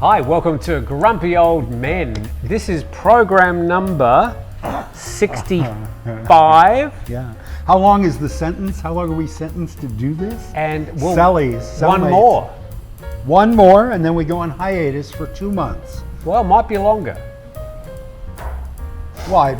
Hi, welcome to Grumpy Old Men. This is program number 65. Yeah. How long is the sentence? How long are we sentenced to do this? And we'll, Sellies. one more. One more, and then we go on hiatus for 2 months. Well, might be longer. Why?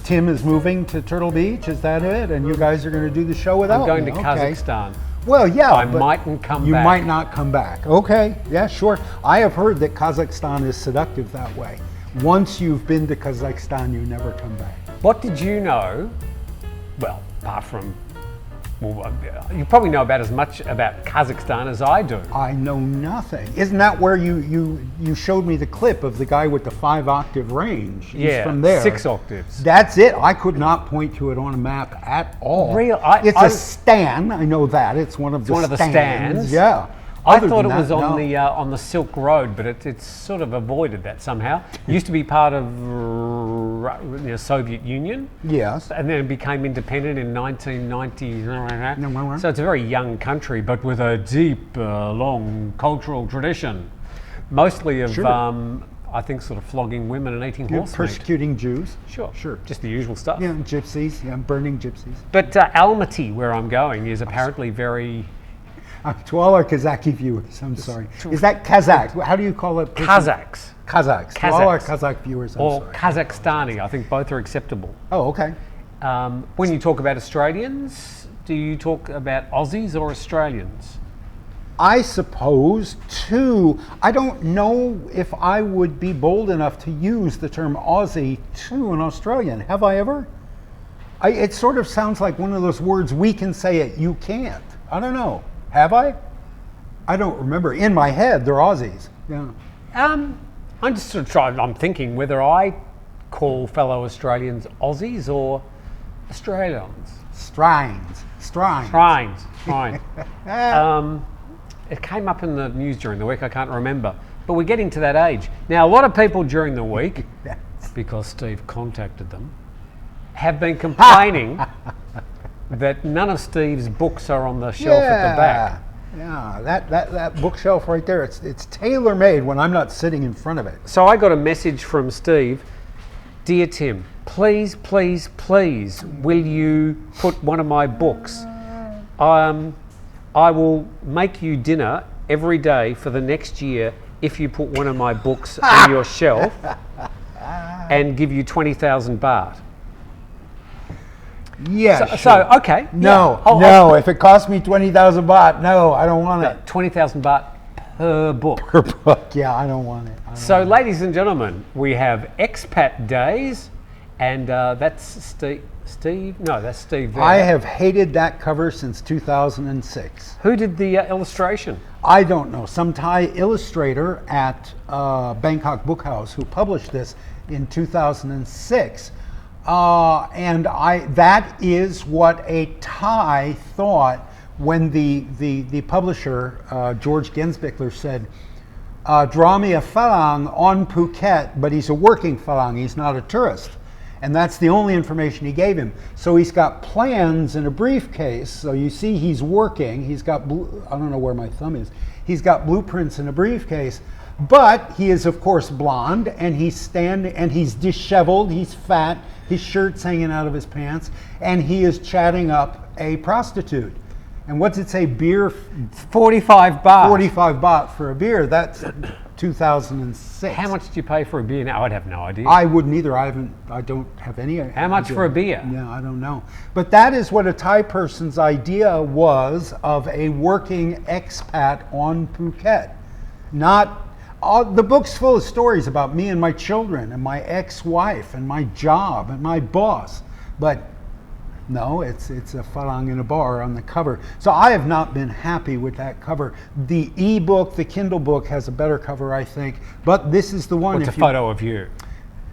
Tim is moving to Turtle Beach, is that it? And you guys are going to do the show without I'm going me? to Okay. Kazakhstan. Well, yeah. I mightn't come you back. You might not come back. Okay, yeah, sure. I have heard that Kazakhstan is seductive that way. Once you've been to Kazakhstan, you never come back. What did you know? Well, apart from, you probably know about as much about Kazakhstan as I do. I know nothing. Isn't that where you showed me the clip of the guy with the 5-octave range? He's from there. 6 octaves. That's it. I could not point to it on a map at all. It's a stan. I know that. It's one of the stands. Yeah. I thought it was on the Silk Road, but it's sort of avoided that somehow. It used to be part of Soviet Union. Yes. And then it became independent in 1990. So it's a very young country, but with a deep, long cultural tradition. Mostly of, I think, sort of flogging women and eating horse meat. Persecuting Jews. Sure. Just the usual stuff. Yeah, gypsies. Yeah, burning gypsies. But Almaty, where I'm going, is apparently very... To all our Kazakh viewers, I'm sorry. Is that Kazakh? How do you call it? Kazakhs. To all our Kazakh viewers, I'm or sorry. Kazakhstani. I think both are acceptable. Oh, okay. When you talk about Australians, do you talk about Aussies or Australians? I suppose too. I don't know if I would be bold enough to use the term Aussie to an Australian. Have I ever? It sort of sounds like one of those words, we can say it, you can't. I don't know. Have I? I don't remember. In my head, they're Aussies. Yeah. I'm just sort of trying. I'm thinking whether I call fellow Australians Aussies or Australians. Strines. Fine. It came up in the news during the week. I can't remember, but we're getting to that age now. A lot of people during the week, because Steve contacted them, have been complaining. That none of Steve's books are on the shelf at the back. Yeah, that bookshelf right there, it's tailor-made when I'm not sitting in front of it. So I got a message from Steve. Dear Tim, please, will you put one of my books? I will make you dinner every day for the next year if you put one of my books on your shelf and give you 20,000 baht. Yeah. So okay. No. If it costs me 20,000 baht, no, I don't want it. 20,000 baht per book. Per book. Yeah, I don't want it. So, ladies and gentlemen, we have expat days, and that's Steve. No, that's Steve. There. I have hated that cover since 2006. Who did the illustration? I don't know. Some Thai illustrator at Bangkok Book House who published this in 2006. And that is what a Thai thought when the publisher, George Gensbichler, said, draw me a Phang on Phuket, but he's a working Phang, he's not a tourist. And that's the only information he gave him. So he's got plans in a briefcase. So you see he's working. He's got, I don't know where my thumb is. He's got blueprints in a briefcase. But he is, of course, blonde, and he's disheveled, he's fat, his shirt's hanging out of his pants, and he is chatting up a prostitute. And what's it say? Beer? 45 baht. 45 baht for a beer. That's 2006. How much did you pay for a beer? Now, I'd have no idea. I wouldn't either. I don't have any idea. How much for a beer? Yeah, I don't know. But that is what a Thai person's idea was of a working expat on Phuket. The book's full of stories about me and my children and my ex-wife and my job and my boss. But no, it's a Phang in a bar on the cover. So I have not been happy with that cover. The e-book, the Kindle book, has a better cover, I think. But this is the one. It's a photo of you.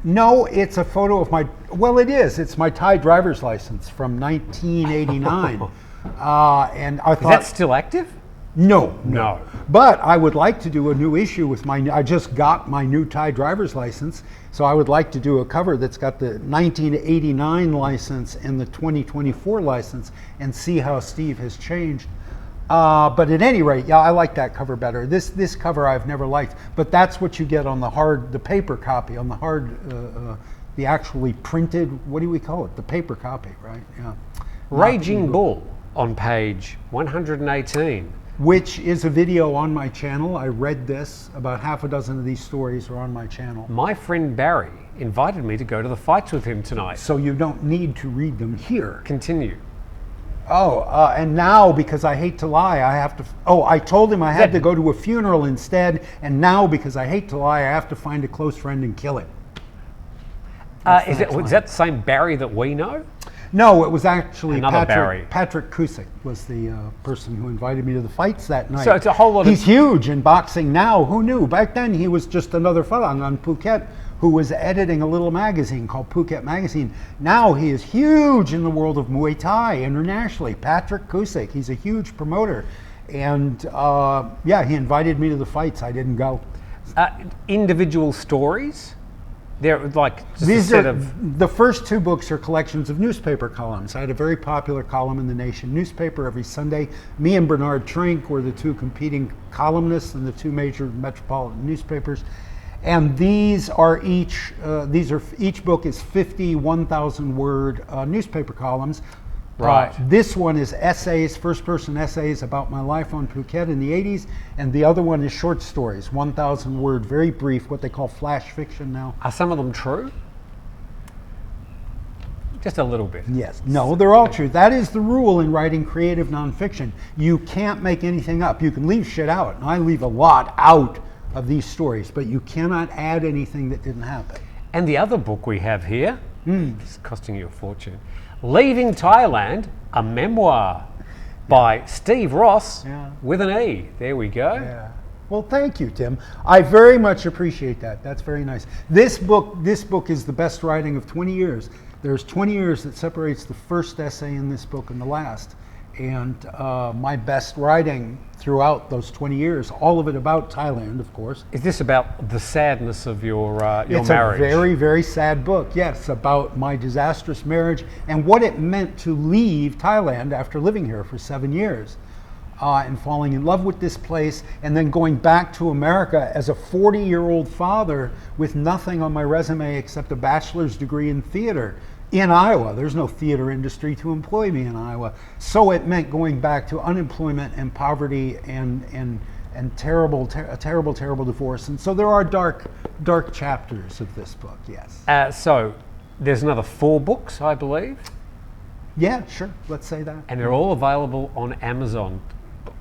No, it's a photo of my, well, it is. It's my Thai driver's license from 1989. And I thought... Is that still active? No. But I would like to do a new issue with I just got my new Thai driver's license, so I would like to do a cover that's got the 1989 license and the 2024 license and see how Steve has changed. But at any rate, yeah, I like that cover better. This cover I've never liked, but that's what you get on the paper copy, on the actually printed, what do we call it? The paper copy, right? Yeah. Raging Bull on page 118. Which is a video on my channel. I read this. About half a dozen of these stories are on my channel. My friend Barry invited me to go to the fights with him tonight. So you don't need to read them here. Continue. Oh, and now, because I hate to lie, I have to, I told him I had to go to a funeral instead, and now, because I hate to lie, I have to find a close friend and kill him. Is that the same Barry that we know? No, it was actually Another Barry. Patrick Cusick was the person who invited me to the fights that night. So it's a whole lot He's huge in boxing now. Who knew? Back then he was just another Phang on Phuket who was editing a little magazine called Phuket Magazine. Now he is huge in the world of Muay Thai internationally. Patrick Cusick, he's a huge promoter. And he invited me to the fights. I didn't go. Individual stories? They're like just These a set are, of... The first two books are collections of newspaper columns. I had a very popular column in the Nation newspaper every Sunday. Me and Bernard Trink were the two competing columnists in the two major metropolitan newspapers. And these are each book is 50 1,000 word newspaper columns. Right. This one is essays, first-person essays about my life on Phuket in the 80s, and the other one is short stories, 1,000 word, very brief, what they call flash fiction now. Are some of them true? Just a little bit. Yes. No, they're all true. That is the rule in writing creative nonfiction. You can't make anything up. You can leave shit out, and I leave a lot out of these stories, but you cannot add anything that didn't happen. And the other book we have here, it's costing you a fortune, Leaving Thailand, a memoir by Steve Ross with an E. There we go. Yeah. Well, thank you, Tim. I very much appreciate that. That's very nice. This book is the best writing of 20 years. There's 20 years that separates the first essay in this book and the last. And my best writing throughout those 20 years, all of it about Thailand, of course. Is this about the sadness of your marriage? It's a very, very sad book, yes, about my disastrous marriage and what it meant to leave Thailand after living here for 7 years and falling in love with this place and then going back to America as a 40-year-old father with nothing on my resume except a bachelor's degree in theater. In Iowa, there's no theater industry to employ me in Iowa. So it meant going back to unemployment and poverty and a terrible divorce. And so there are dark chapters of this book, yes. So there's another 4 books, I believe. Yeah, sure, let's say that. And they're all available on Amazon.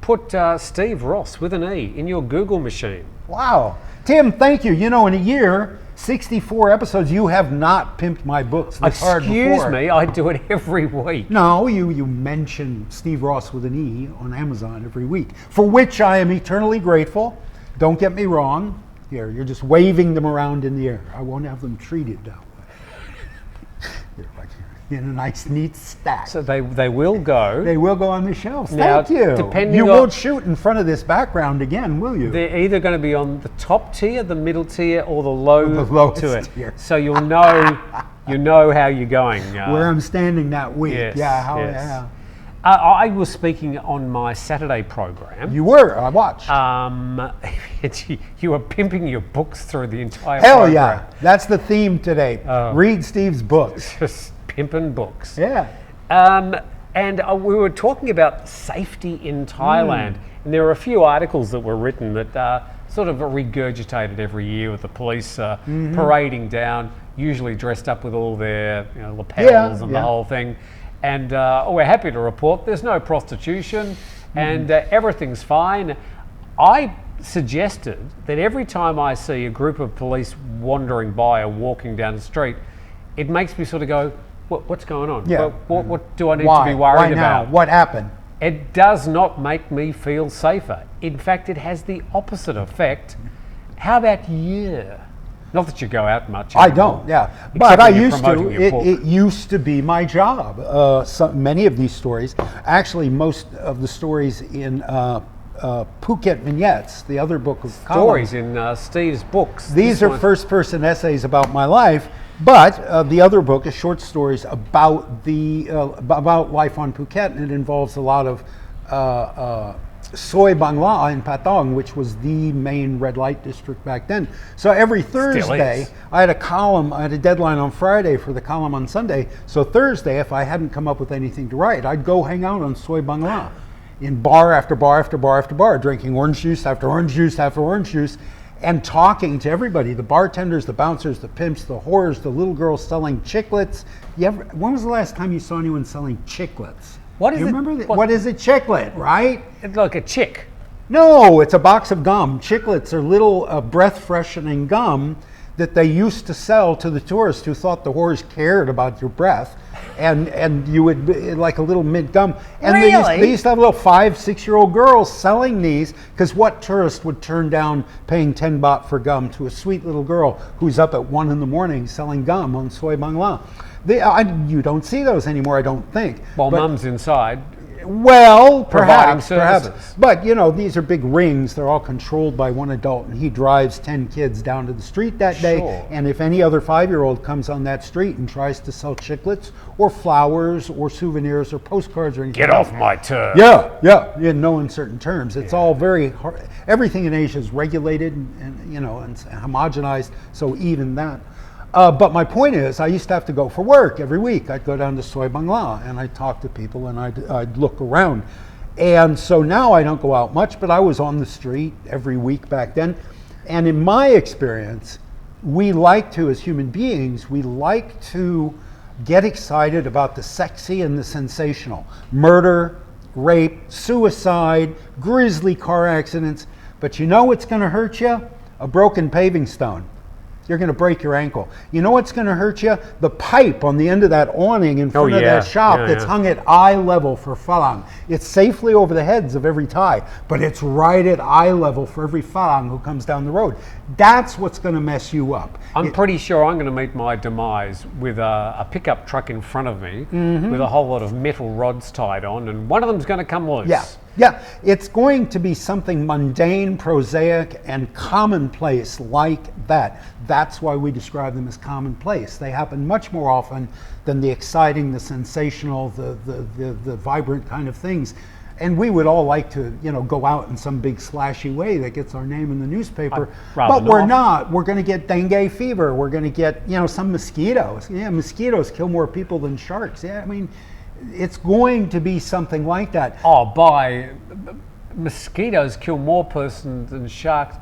Put Steve Ross with an E in your Google machine. Wow. Tim, thank you. You know, in a year, 64 episodes, you have not pimped my books this hard before. Excuse me, I do it every week. No, you mention Steve Ross with an E on Amazon every week, for which I am eternally grateful. Don't get me wrong. Here, you're just waving them around in the air. I won't have them treated that way. They're like in a nice, neat stack. So they will go. They will go on the shelves. Now, Thank you. depending you on- won't shoot in front of this background again, will you? They're either going to be on the top tier, the middle tier, or the lowest to it. tier. So you'll know, how you're going. Where I'm standing that week. Yes, Yeah, yes. yeah. I was speaking on my Saturday program. You were. I watched. You were pimping your books through the entire Hell program. yeah. That's the theme today. Read Steve's books. Just pimping books. Yeah. And we were talking about safety in Thailand. And there were a few articles that were written that sort of regurgitated every year with the police parading down, usually dressed up with all their lapels and the whole thing. And we're happy to report there's no prostitution and everything's fine. I suggested that every time I see a group of police wandering by or walking down the street, it makes me sort of go, what's going on? Yeah. What do I need to be worried about? Now? What happened? It does not make me feel safer. In fact, it has the opposite effect. How about you? Not that you go out much. I don't, yeah. Except But I when you're used to. promoting your book. It used to be my job. Many of these stories, actually most of the stories in Phuket Vignettes, the other book of Stories columns. in Steve's books. These are first-person essays about my life, but the other book is short stories about about life on Phuket, and it involves a lot of Soi Bangla in Patong, which was the main red light district back then. So every Thursday, I had a column, I had a deadline on Friday for the column on Sunday. So Thursday, if I hadn't come up with anything to write, I'd go hang out on Soi Bangla in bar after bar after bar after bar, drinking orange juice after orange juice after orange juice, and talking to everybody, the bartenders, the bouncers, the pimps, the whores, the little girls selling chiclets. When was the last time you saw anyone selling chiclets? What is you it? Remember what is a chiclet, right? It's like a chick. No, it's a box of gum. Chiclets are little breath-freshening gum that they used to sell to the tourists who thought the whores cared about your breath. And you would, like a little mint gum. And Really? they used to have little 5-6-year-old girls selling these, because what tourist would turn down paying 10 baht for gum to a sweet little girl who's up at 1 in the morning selling gum on Soi Bangla? You don't see those anymore, I don't think. While mum's inside. Well, Providing perhaps. services. But, you know, these are big rings. They're all controlled by one adult, and he drives 10 kids down to the street that day. Sure. And if any other 5-year-old comes on that street and tries to sell chiclets or flowers or souvenirs or postcards or anything, Get off my turf. yeah, in no uncertain terms. It's all very hard. Everything in Asia is regulated and you know, and homogenized. So even that. But my point is, I used to have to go for work every week. I'd go down to Soi Bangla and I'd talk to people and I'd look around. And so now I don't go out much, but I was on the street every week back then. And in my experience, we like to, as human beings, we like to get excited about the sexy and the sensational. Murder, rape, suicide, grisly car accidents. But you know what's going to hurt you? A broken paving stone. You're going to break your ankle. You know what's going to hurt you? The pipe on the end of that awning in front of that shop that's hung at eye level for Phalang. It's safely over the heads of every Thai, but it's right at eye level for every Phalang who comes down the road. That's what's going to mess you up. I'm pretty sure I'm going to meet my demise with a pickup truck in front of me with a whole lot of metal rods tied on, and one of them's going to come loose. Yeah, it's going to be something mundane, prosaic, and commonplace like that. That's why we describe them as commonplace. They happen much more often than the exciting, the sensational, the vibrant kind of things. And we would all like to, you know, go out in some big splashy way that gets our name in the newspaper. But we're not. We're going to get dengue fever. We're going to get, you know, some mosquitoes. Yeah, mosquitoes kill more people than sharks. Yeah, I mean, it's going to be something like that. Mosquitoes kill more persons than sharks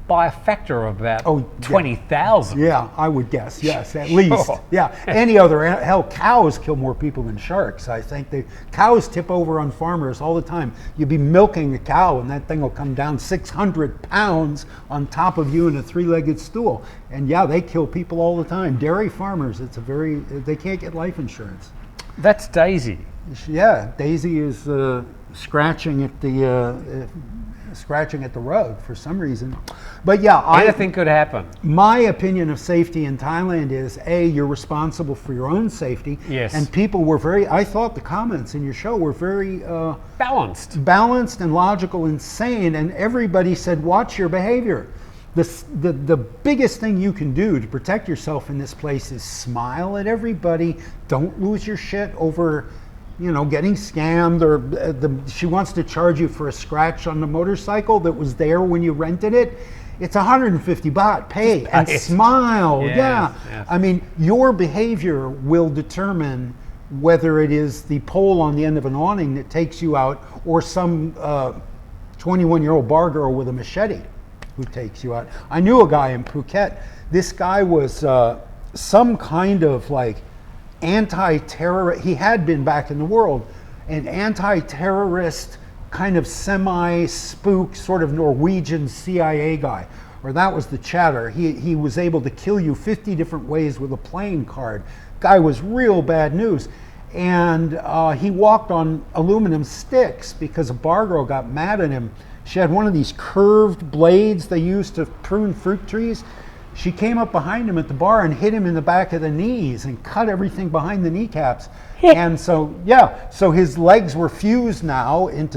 by a factor of about 20,000. Yeah, I would guess. Yes, at least. Yeah, any other hell, cows kill more people than sharks. I think cows tip over on farmers all the time. You'd be milking a cow, and that thing will come down 600 pounds on top of you in a 3-legged stool. And yeah, they kill people all the time. Dairy farmers, they can't get life insurance. That's Daisy. Yeah, Daisy is scratching at the rug for some reason. But yeah, anything could happen. My opinion of safety in Thailand is you're responsible for your own safety. Yes. And people were I thought the comments in your show were very balanced and logical and sane. And everybody said, watch your behavior. The biggest thing you can do to protect yourself in this place is smile at everybody. Don't lose your shit over, you know, getting scammed, or she wants to charge you for a scratch on the motorcycle that was there when you rented it. It's 150 baht. Pay and smile. Yes. I mean, your behavior will determine whether it is the pole on the end of an awning that takes you out, or some 21-year-old bar girl with a machete who takes you out. I knew a guy in Phuket. This guy was some kind of like anti-terrorist. He had been back in the world, an anti-terrorist kind of semi-spook sort of Norwegian CIA guy, or that was the chatter. He was able to kill you 50 different ways with a playing card. Guy was real bad news. And he walked on aluminum sticks because a bar girl got mad at him. She had one of these curved blades they used to prune fruit trees. She came up behind him at the bar and hit him in the back of the knees and cut everything behind the kneecaps. And so his legs were fused now and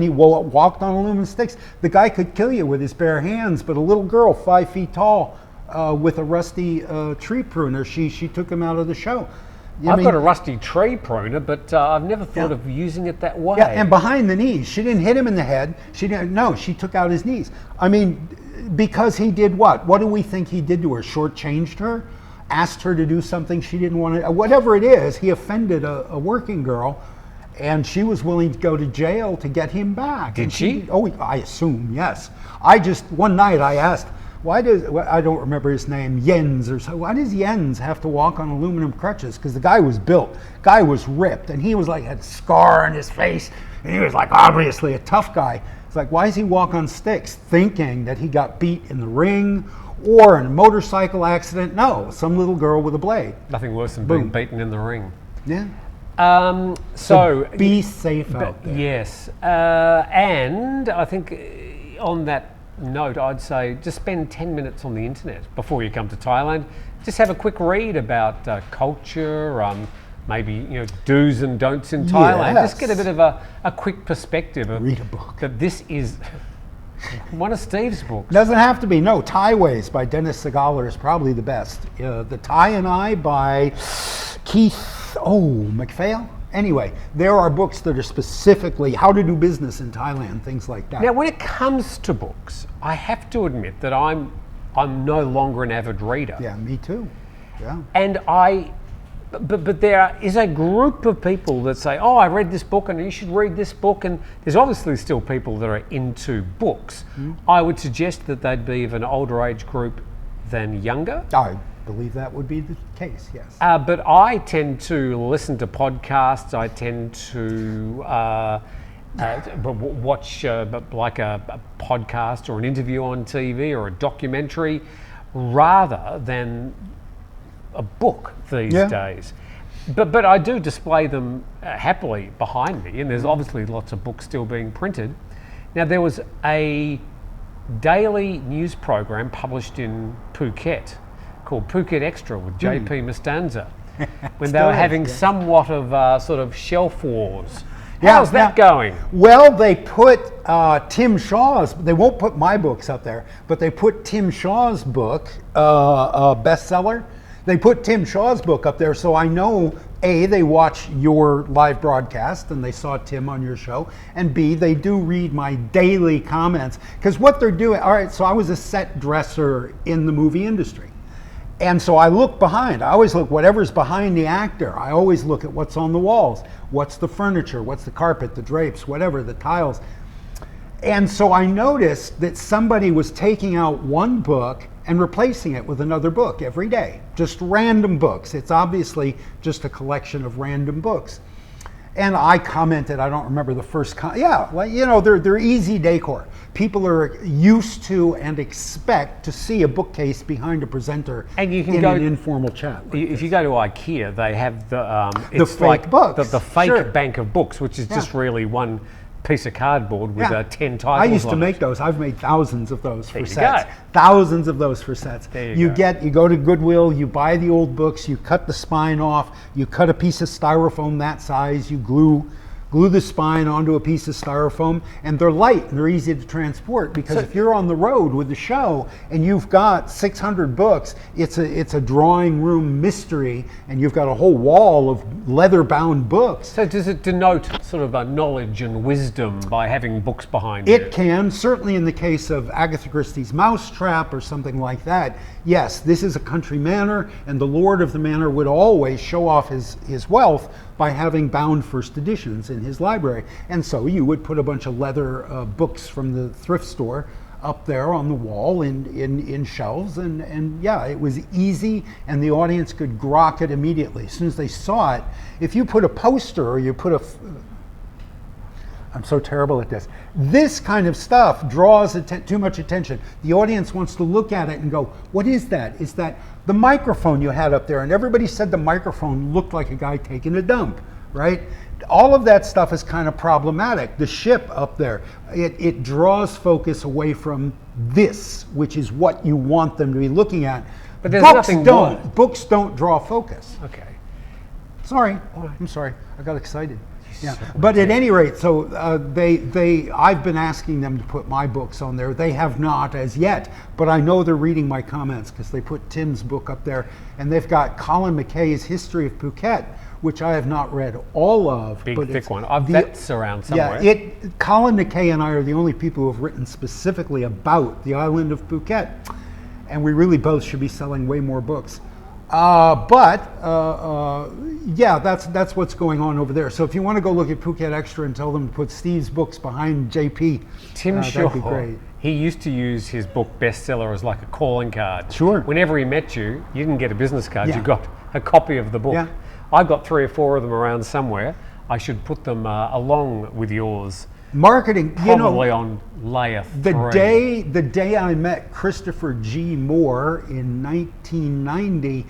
he walked on aluminum sticks. The guy could kill you with his bare hands, but a little girl 5 feet tall with a rusty tree pruner, she took him out of the show. I've got a rusty tree pruner, but I've never thought of using it that way. Yeah, and behind the knees. She didn't hit him in the head. She took out his knees. I mean, because he did what? What do we think he did to her? Shortchanged her? Asked her to do something she didn't want to, whatever it is, he offended a working girl, and she was willing to go to jail to get him back. Did she? Oh, I assume, yes. One night I asked, I don't remember his name, Jens or so, why does Jens have to walk on aluminum crutches? Because the guy was built, guy was ripped, and he was like, had a scar on his face, and he was like obviously a tough guy. It's like, why does he walk on sticks, thinking that he got beat in the ring or in a motorcycle accident? No, some little girl with a blade. Nothing worse than being beaten in the ring. Yeah. So be safe out there. Yes, and I think on that note, I'd say just spend 10 minutes on the internet before you come to Thailand. Just have a quick read about culture, maybe do's and don'ts in Thailand. Yes. Just get a bit of a quick perspective of Read a book. that this is one of Steve's books. Doesn't have to be. No, Thai Ways by Dennis Segaler is probably the best. The Thai and I by Keith McPhail. Anyway, there are books that are specifically how to do business in Thailand, things like that. Now, when it comes to books, I have to admit that I'm no longer an avid reader. Yeah, me too. Yeah. And but there is a group of people that say, oh, I read this book and you should read this book. And there's obviously still people that are into books. Mm. I would suggest that they'd be of an older age group than younger. I believe that would be the case, yes. But I tend to listen to podcasts. I tend to watch like a podcast or an interview on TV or a documentary rather than a book these days. But I do display them happily behind me, and there's obviously lots of books still being printed. Now, there was a daily news program published in Phuket called Phuket Extra with JP Mastanza, when they were having somewhat of sort of shelf wars. How's that going? Well, they put Tim Shaw's, they won't put my books up there, but they put Tim Shaw's book, bestseller. They put Tim Shaw's book up there, so I know, A, they watch your live broadcast and they saw Tim on your show, and B, they do read my daily comments. Because what they're doing, all right, so I was a set dresser in the movie industry. And so I look behind. I always look whatever's behind the actor. I always look at what's on the walls. What's the furniture? What's the carpet, the drapes, whatever, the tiles. And so I noticed that somebody was taking out one book and replacing it with another book every day. Just random books. It's obviously just a collection of random books. And I commented, I don't remember the first they're easy decor. People are used to and expect to see a bookcase behind a presenter and you can in go, an informal chat. If you go to IKEA, they have the fake books. The fake bank of books, which is just really one piece of cardboard with 10 titles I used to on make it. those. I've made thousands of those for There sets. you go. Thousands of those for sets. There you go to Goodwill, you buy the old books, you cut the spine off, you cut a piece of styrofoam that size, you glue the spine onto a piece of styrofoam, and they're light and they're easy to transport, because if you're on the road with the show and you've got 600 books, it's a drawing room mystery, and you've got a whole wall of leather-bound books. So does it denote sort of a knowledge and wisdom by having books behind It can, certainly in the case of Agatha Christie's Mousetrap or something like that. Yes, this is a country manor, and the lord of the manor would always show off his wealth by having bound first editions in his library. And so you would put a bunch of leather books from the thrift store up there on the wall in shelves, and it was easy, and the audience could grok it immediately. As soon as they saw it, if you put a poster or you put I'm so terrible at this. This kind of stuff draws too much attention. The audience wants to look at it and go, what is that? Is that the microphone you had up there? And everybody said the microphone looked like a guy taking a dump, right? All of that stuff is kind of problematic. The ship up there, it draws focus away from this, which is what you want them to be looking at. But there's Books don't draw focus. Okay. Sorry. I'm sorry. I got excited. You Yeah. But at any rate, so I've been asking them to put my books on there. They have not as yet, but I know they're reading my comments because they put Tim's book up there, and they've got Colin McKay's History of Phuket, which I have not read all of. Big, but thick one. That's around somewhere. Yeah, Colin McKay and I are the only people who have written specifically about the island of Phuket, and we really both should be selling way more books. Yeah, that's what's going on over there. So if you want to go look at Phuket Extra and tell them to put Steve's books behind JP, Tim Shaw, that'd be great. He used to use his book bestseller as like a calling card. Sure. Whenever he met you, you didn't get a business card, Yeah. you got a copy of the book. Yeah. I've got 3 or 4 of them around somewhere. I should put them along with yours. Marketing, Probably on layer 3. the day I met Christopher G. Moore in 1990,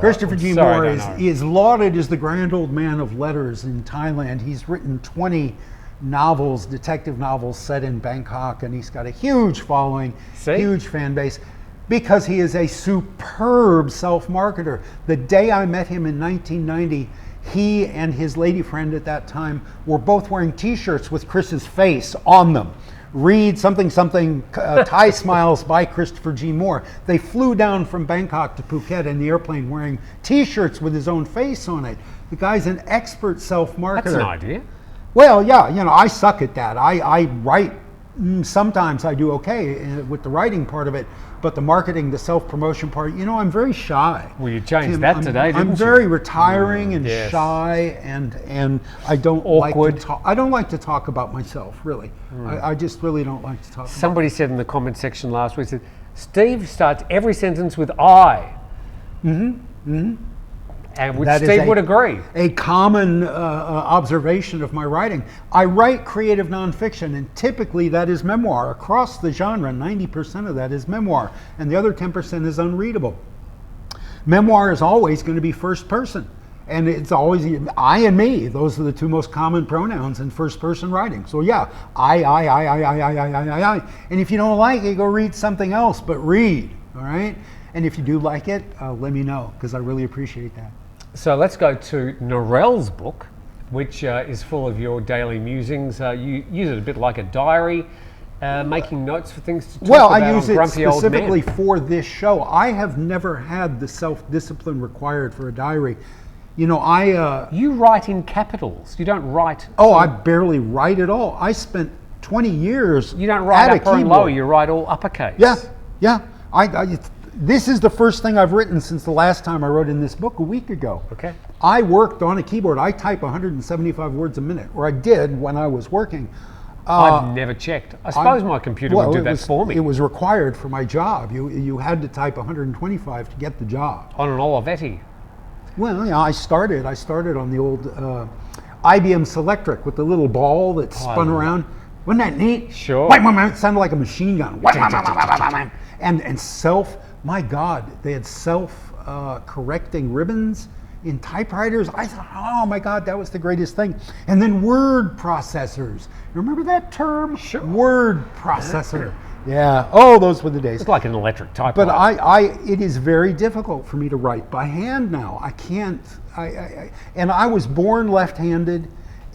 Christopher G. Moore is lauded as the grand old man of letters in Thailand. He's written 20 novels, detective novels set in Bangkok, and he's got a huge following, huge fan base, because he is a superb self-marketer. The day I met him in 1990, he and his lady friend at that time were both wearing t-shirts with Chris's face on them. Read something, Thai Smiles by Christopher G. Moore. They flew down from Bangkok to Phuket in the airplane wearing t-shirts with his own face on it. The guy's an expert self-marketer. That's an idea. Well, yeah, I suck at that. I write, sometimes I do okay with the writing part of it, but the marketing, the self-promotion part, I'm very shy. Well, you changed that today, didn't you? I'm very retiring and shy, and I don't like to talk. I don't like to talk about myself, really. I just really don't like to talk. Somebody said in the comment section last week, said, Steve starts every sentence with I. And which Steve would agree. A common observation of my writing. I write creative nonfiction, and typically that is memoir. Across the genre, 90% of that is memoir, and the other 10% is unreadable. Memoir is always going to be first person, and it's always I and me. Those are the 2 most common pronouns in first person writing. So yeah, I. And if you don't like it, go read something else, but read, all right? And if you do like it, let me know, because I really appreciate that. So let's go to Norel's book, which is full of your daily musings. You use it a bit like a diary, making notes for things to talk about. I use it Grumpy Old specifically Man. for this show. I have never had the self-discipline required for a diary. You write in capitals. You don't write. Oh, I barely write at all. I spent 20 years. You don't write at upper and lower. You write all uppercase. Yeah. This is the first thing I've written since the last time I wrote in this book a week ago. Okay. I worked on a keyboard. I type 175 words a minute, or I did when I was working. I've never checked. I suppose my computer would do that for me. It was required for my job. You had to type 125 to get the job. On an Olivetti. Well, yeah, I started on the old IBM Selectric with the little ball that spun around. Wasn't that neat? Sure. It sounded like a machine gun. And my God, they had self-correcting ribbons in typewriters. I thought, oh my God, that was the greatest thing. And then word processors. You remember that term? Sure. Word processor. Yeah. Oh, those were the days. It's like an electric typewriter. But it is very difficult for me to write by hand now. I can't. And I was born left-handed,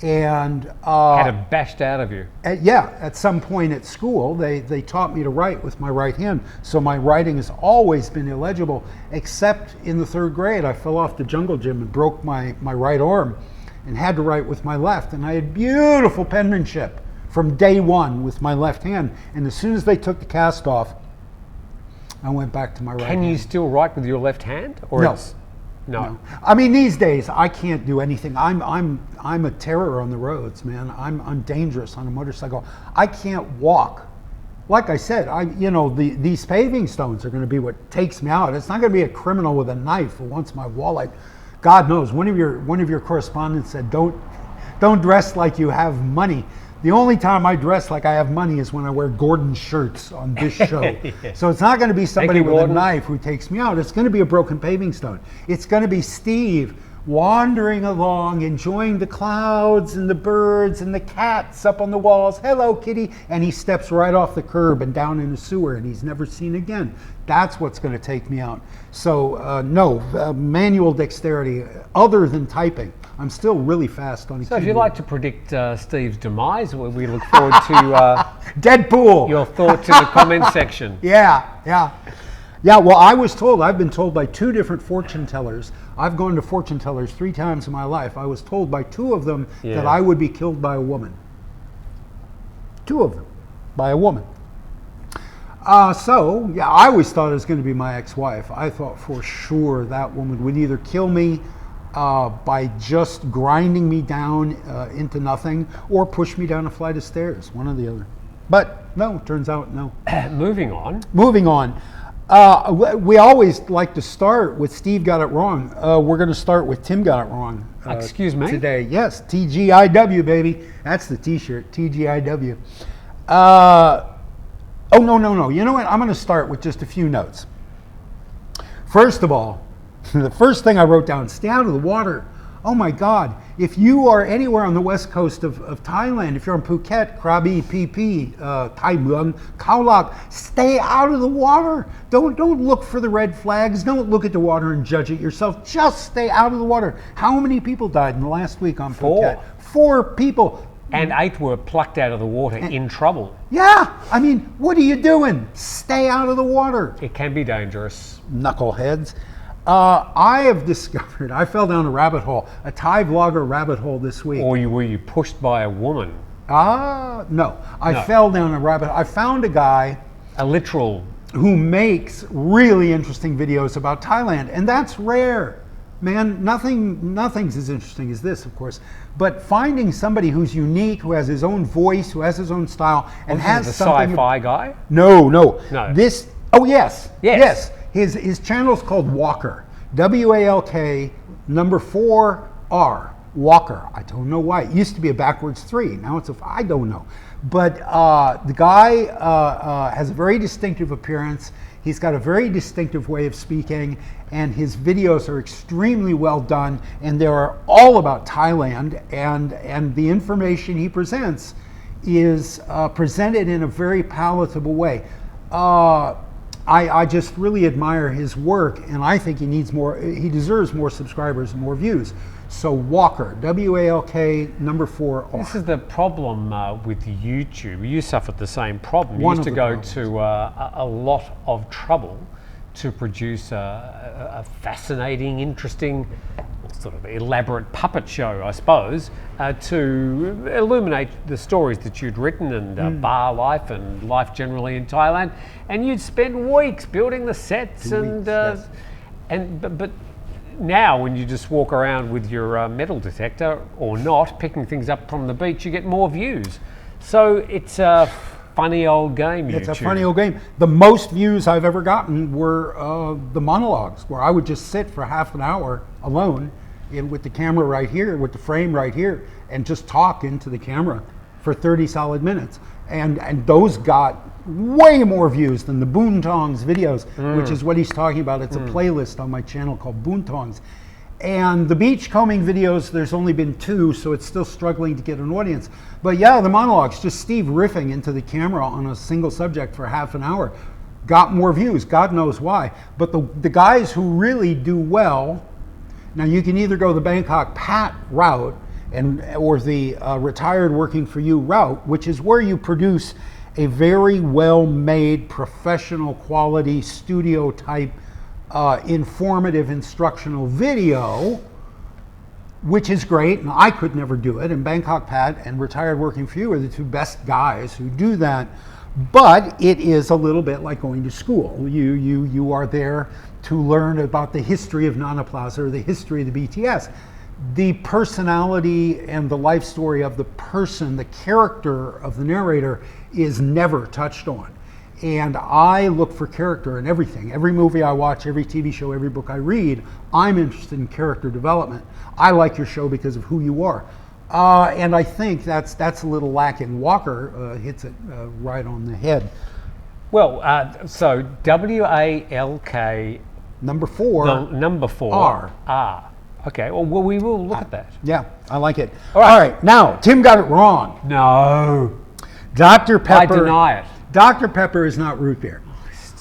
and had it bashed out of you. At some point at school, they taught me to write with my right hand. So my writing has always been illegible, except in the 3rd grade. I fell off the jungle gym and broke my right arm, and had to write with my left. And I had beautiful penmanship from day one with my left hand. And as soon as they took the cast off, I went back to my right hand. Can you still write with your left hand? Or No. I mean, these days I can't do anything. I'm a terror on the roads, man. I'm dangerous on a motorcycle. I can't walk. Like I said, these paving stones are going to be what takes me out. It's not going to be a criminal with a knife who wants my wallet. God knows. One of your correspondents said, "Don't dress like you have money." The only time I dress like I have money is when I wear Gordon's shirts on this show. Yeah. So it's not going to be somebody with a knife who takes me out. It's going to be a broken paving stone. It's going to be Steve wandering along, enjoying the clouds and the birds and the cats up on the walls. Hello, kitty. And he steps right off the curb and down in the sewer, and he's never seen again. That's what's going to take me out. So no, manual dexterity, other than typing. I'm still really fast on a So if keyboard. you'd like to predict Steve's demise, we look forward to Deadpool. your thoughts in the comment section. Yeah. Well, I've been told by 2 different fortune tellers. I've gone to fortune tellers 3 times in my life. I was told by 2 of them that I would be killed by a woman. 2 of them, by a woman. So, yeah, I always thought it was going to be my ex-wife. I thought for sure that woman would either kill me by just grinding me down into nothing, or push me down a flight of stairs, one or the other. But no, turns out no. Moving on. We always like to start with Steve got it wrong. We're going to start with Tim got it wrong. Excuse me? Today. Yes, TGIW, baby. That's the t-shirt, TGIW. Oh, no. You know what? I'm going to start with just a few notes. First of all, the first thing I wrote down, stay out of the water. Oh my God, if you are anywhere on the west coast of Thailand, if you're in Phuket, Krabi, PP, Thai Mueang, Khao Lak, stay out of the water. Don't look for the red flags. Don't look at the water and judge it yourself. Just stay out of the water. How many people died in the last week on Phuket? 4 people. And 8 were plucked out of the water in trouble. Yeah, I mean, what are you doing? Stay out of the water. It can be dangerous. Knuckleheads. I have discovered, I fell down a rabbit hole, a Thai vlogger rabbit hole this week. Or were you pushed by a woman? No. I fell down a rabbit hole. I found a guy. A literal. Who makes really interesting videos about Thailand, and that's rare. Man, nothing's as interesting as this, of course. But finding somebody who's unique, who has his own voice, who has his own style, and has the something. sci-fi guy? No. This. Oh yes. His channel's called Walker. WALK number 4R. Walker. I don't know why. It used to be a backwards 3. Now it's I don't know. But the guy has a very distinctive appearance. He's got a very distinctive way of speaking, and his videos are extremely well done, and they are all about Thailand, and the information he presents is presented in a very palatable way. I just really admire his work, and I think he deserves more subscribers and more views. So Walker, WALK number 4R. This is the problem with YouTube. You suffered the same problem. You One used of to the go problems. to a lot of trouble to produce a fascinating, interesting, sort of elaborate puppet show, I suppose, to illuminate the stories that you'd written and bar life and life generally in Thailand. And you'd spend weeks building the sets but now when you just walk around with your metal detector or not, picking things up from the beach, you get more views. So it's a funny old game, YouTube. It's a funny old game. The most views I've ever gotten were the monologues, where I would just sit for half an hour alone with the camera right here, with the frame right here, and just talk into the camera for 30 solid minutes. And those got way more views than the Boontongs videos, which is what he's talking about. It's a playlist on my channel called Boontongs. And the beachcombing videos, there's only been 2, so it's still struggling to get an audience. But yeah, the monologues, just Steve riffing into the camera on a single subject for half an hour, got more views. God knows why. But the guys who really do well, now you can either go the Bangkok Pat route, or the retired working for you route, which is where you produce a very well-made, professional quality, studio type, informative, instructional video, which is great, and I could never do it. And Bangkok Pat and retired working for you are the 2 best guys who do that. But it is a little bit like going to school. You are there to learn about the history of Nana Plaza or the history of the BTS. The personality and the life story of the person, the character of the narrator, is never touched on. And I look for character in everything. Every movie I watch, every TV show, every book I read, I'm interested in character development. I like your show because of who you are. And I think that's a little lacking. Walker hits it right on the head. Well, so WALK Number 4. The number 4 R. R. Okay. Well, we will look at that. Yeah, I like it. All right. All right, now, Tim got it wrong. No. Dr. Pepper. I deny it. Dr. Pepper is not root beer.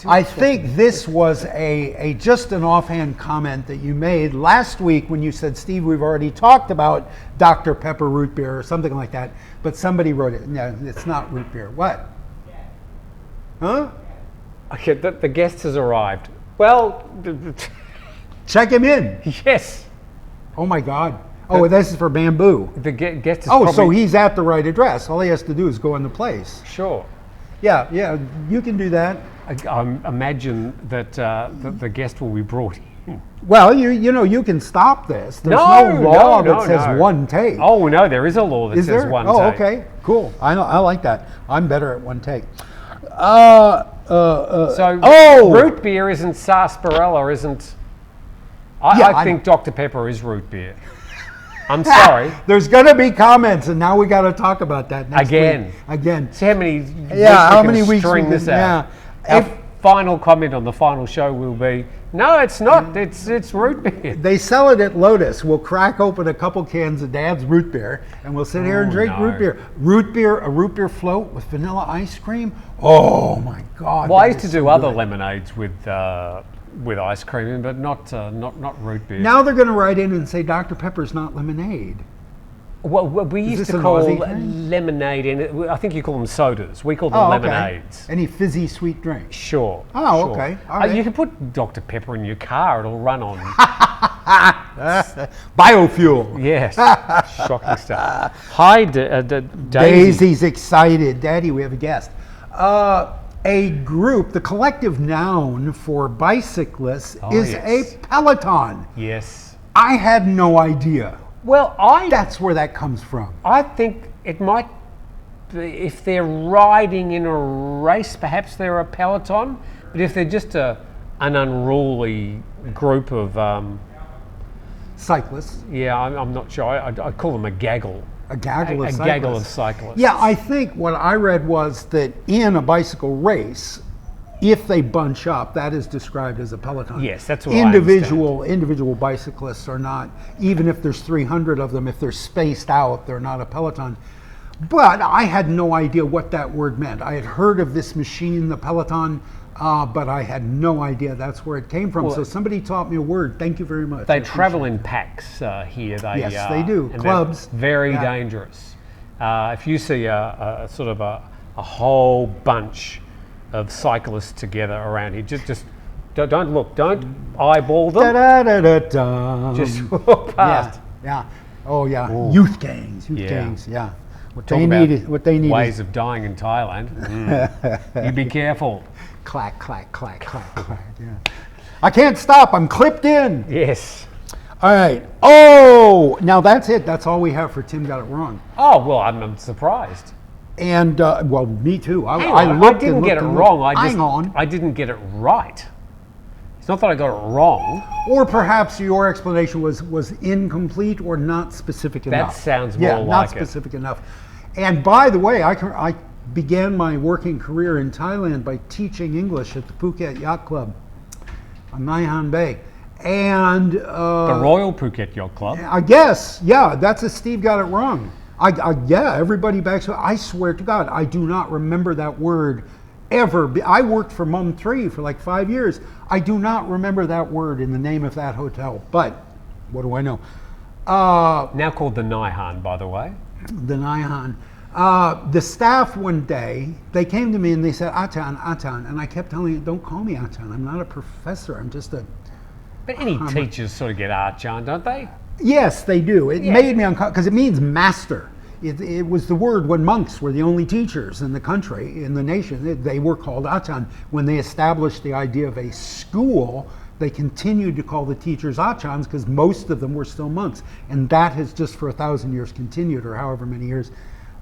I think this was a just an offhand comment that you made last week when you said, Steve, we've already talked about Dr. Pepper root beer or something like that, but somebody wrote it. No, it's not root beer. What? Huh? Okay, the guest has arrived. Well, Check him in. yes. Oh my God. Oh, this is for Bamboo. The guest is Oh, probably... so he's at the right address. All he has to do is go in the place. Sure. Yeah, you can do that. I imagine that the guest will be brought in. Well, you can stop this. There's No, no law no, that says no. one take. Oh, no, there is a law that Is says there? one Oh, take. okay, cool. I like that. I'm better at one take. So root beer isn't sarsaparilla, isn't... I think Dr. Pepper is root beer. I'm sorry. There's going to be comments, and now we got to talk about that next Again. week. Again. See how many weeks we can string this out. Yeah. Our final comment on the final show will be, no, it's not. It's root beer. They sell it at Lotus. We'll crack open a couple cans of Dad's root beer, and we'll sit here and drink root beer. A root beer float with vanilla ice cream. Oh my God! Well, I that used to is do so other good. lemonades with ice cream in, but not root beer. Now they're going to write in and say Dr. Pepper's not lemonade. Well, we used this to an call Aussie thing? lemonade, and I think you call them sodas. We call them lemonades. Okay. Any fizzy sweet drink? Sure. Oh, sure. okay. All right. You can put Dr. Pepper in your car; it'll run on. Biofuel. Yes. Shocking stuff. Hi, Daisy. Daisy's excited. Daddy, we have a guest. A group, the collective noun for bicyclists is yes. a peloton. Yes. I had no idea. Well, That's where that comes from. I think it might be, if they're riding in a race, perhaps they're a peloton. But if they're just an unruly group of, Cyclists. I'm not sure. I call them a gaggle. A gaggle of A cyclists. gaggle of cyclists. Yeah, I think what I read was that in a bicycle race, if they bunch up, that is described as a peloton. Yes, that's what individual bicyclists are not, even if there's 300 of them, if they're spaced out, they're not a peloton. But I had no idea what that word meant. I had heard of this machine, the peloton, but I had no idea that's where it came from. So somebody taught me a word. Thank you very much. They travel in packs here. Yes, they do. And Clubs. they're very dangerous. If you see a sort of a whole bunch of cyclists together around here, just don't look, don't eyeball them. Just walk past. Yeah. Oh yeah. Ooh. Youth gangs. Yeah. What they need is ways of dying in Thailand. You be careful. clack, clack, clack, clack, clack. Yeah. I can't stop. I'm clipped in. Yes. All right. Oh, now that's it. That's all we have for Tim Got It Wrong. Oh well, I'm surprised. And well, me too. I looked didn't and get it looked and wrong. looked. I didn't get it right. It's not that I got it wrong. Or perhaps your explanation was incomplete or not specific enough. That sounds more like not specific enough. And by the way, I began my working career in Thailand by teaching English at the Phuket Yacht Club on Nai Han Bay. And The Royal Phuket Yacht Club. I guess, yeah, that's a Steve Got It Wrong. Everybody back. So I swear to God, I do not remember that word ever. I worked for Mum 3 for like 5 years. I do not remember that word in the name of that hotel. But what do I know? Now called the Nai Han, by the way. The Nai Han. The staff one day, they came to me and they said, Atan, and I kept telling them, don't call me Atan. I'm not a professor. I'm just a... But any teachers sort of get Archan, don't they? Yes, they do. It made me uncomfortable because it means master. It was the word when monks were the only teachers in the country, in the nation. They were called Achan. When they established the idea of a school, they continued to call the teachers Achans because most of them were still monks. And that has just for 1,000 years continued, or however many years.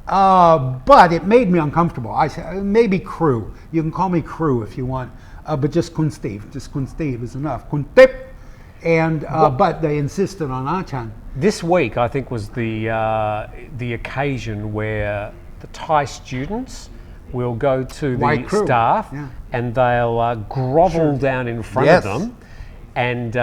But it made me uncomfortable. I said, maybe crew. You can call me crew if you want, but just Kun Steve. Just Kun Steve is enough. Kun Tip. And but they insisted on Achan. This week, I think, was the occasion where the Thai students will go to the staff and they'll grovel down in front of them and